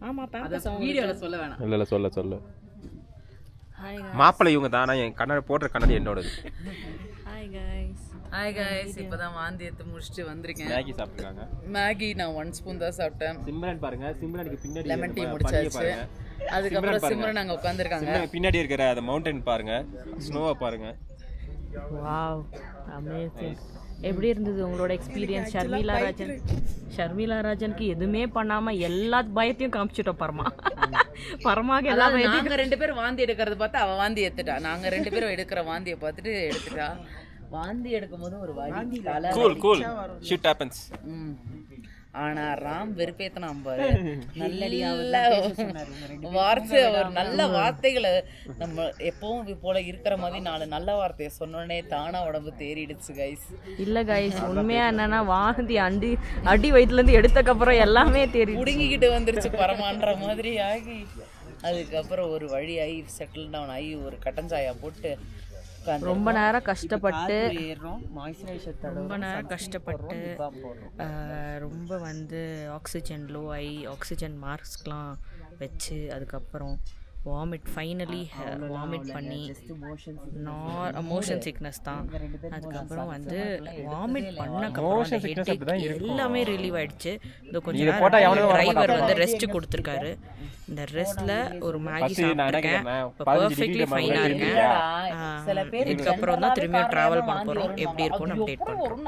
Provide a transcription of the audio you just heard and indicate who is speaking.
Speaker 1: ஆமா
Speaker 2: அத வீடியோல சொல்ல வேணாம்.
Speaker 3: இல்ல சொல்ல மாப்பிள்ளை இவங்க தான். என் கண்ணாடி போடுற கண்ணாடி என்னோடது.
Speaker 2: ஹாய் गाइस இப்போதான் வாந்தி எடுத்து முடிச்சிட்டு வந்திருக்கேன்.
Speaker 3: மேகி சாப்பிட்டுருக்காங்க.
Speaker 2: மேகி நான் 1 ஸ்பூன் தான் சாப்பிட்டேன்.
Speaker 3: சிம்ரன் பாருங்க, சிம்ரனுக்கு பின்னாடி
Speaker 2: லெமன் டீ முடிச்சாச்சு. அதுக்கப்புறம் சிம்ரன் அங்க உட்கார்ந்திருக்காங்க.
Speaker 3: பின்னாடி இருக்கிற அந்த மவுண்டன் பாருங்க, ஸ்னோவை பாருங்க.
Speaker 1: Wow amazing. எப்படி இருந்தது உங்களோட எக்ஸ்பீரியன்ஸ்? ஷர்மிளா ராஜனுக்கு எதுவுமே பண்ணாம எல்லா பயத்தையும் காமிச்சிட்டோம் பரமாக எல்லா பயத்தையும்.
Speaker 2: நாங்க 2 பேரும் வாந்தி எடுக்கிறத பார்த்து அவ வாந்தி எடுத்துட்டா. நாங்க 2 பேரும் எடுக்கிற வாந்தியை பார்த்துட்டு எடுத்துட்டா. வாந்தி எடுக்கும் போது ஒரு வலி
Speaker 3: கூல் ஷிட் ஹேப்பன்ஸ்.
Speaker 2: ஆனா ராம் வெறுப்பேத்தனாம் பாரு. வார்த்தை ஒரு நல்ல வார்த்தைகளை நம்ம எப்பவும் போல இருக்கிற மாதிரி 4 நல்ல வார்த்தையை சொன்னோடனே தானா உடம்பு தேறிடுச்சு கைஸ்.
Speaker 1: இல்ல கைஸ், உண்மையா என்னன்னா வாந்தி அடி வயிற்றுல இருந்து எடுத்தக்கப்புறம் எல்லாமே தேறி
Speaker 2: புடுங்கிக்கிட்டு வந்துருச்சு பரமான்ற மாதிரி ஆகி, அதுக்கப்புறம் ஒரு வழி ஆகி செட்டில் டவுன் ஆகி ஒரு கட்டஞ்சாயா போட்டு
Speaker 1: ரொம்ப நேரம் கஷ்டப்பட்டு ரொம்ப வந்து ஆக்சிஜன் லோ ஆகி ஆக்சிஜன் மாஸ்க்லாம் வச்சு அதுக்கப்புறம் ஃபைனலி வாமிட் பண்ணி மோஷன் சிக்னஸ் தான். அதுக்கப்புறம் வந்து வாமிட் பண்ணக்கப்புறம் எல்லாமே ரிலீவ் ஆயிடுச்சு. இந்த கொஞ்சம் நேரம் டிரைவர் வந்து ரெஸ்ட் கொடுத்துருக்காரு. இந்த ரெஸ்ட்ல ஒரு மேகி சாப்பிட்டுருக்கேன். இப்போ பர்ஃபெக்ட்லி ஃபைனாக இருக்கேன். இதுக்கப்புறம் தான் திரும்பியும் ட்ராவல் பண்ண போகிறோம். எப்படி இருக்கும்னு அப்டேட் பண்ணுறோம்.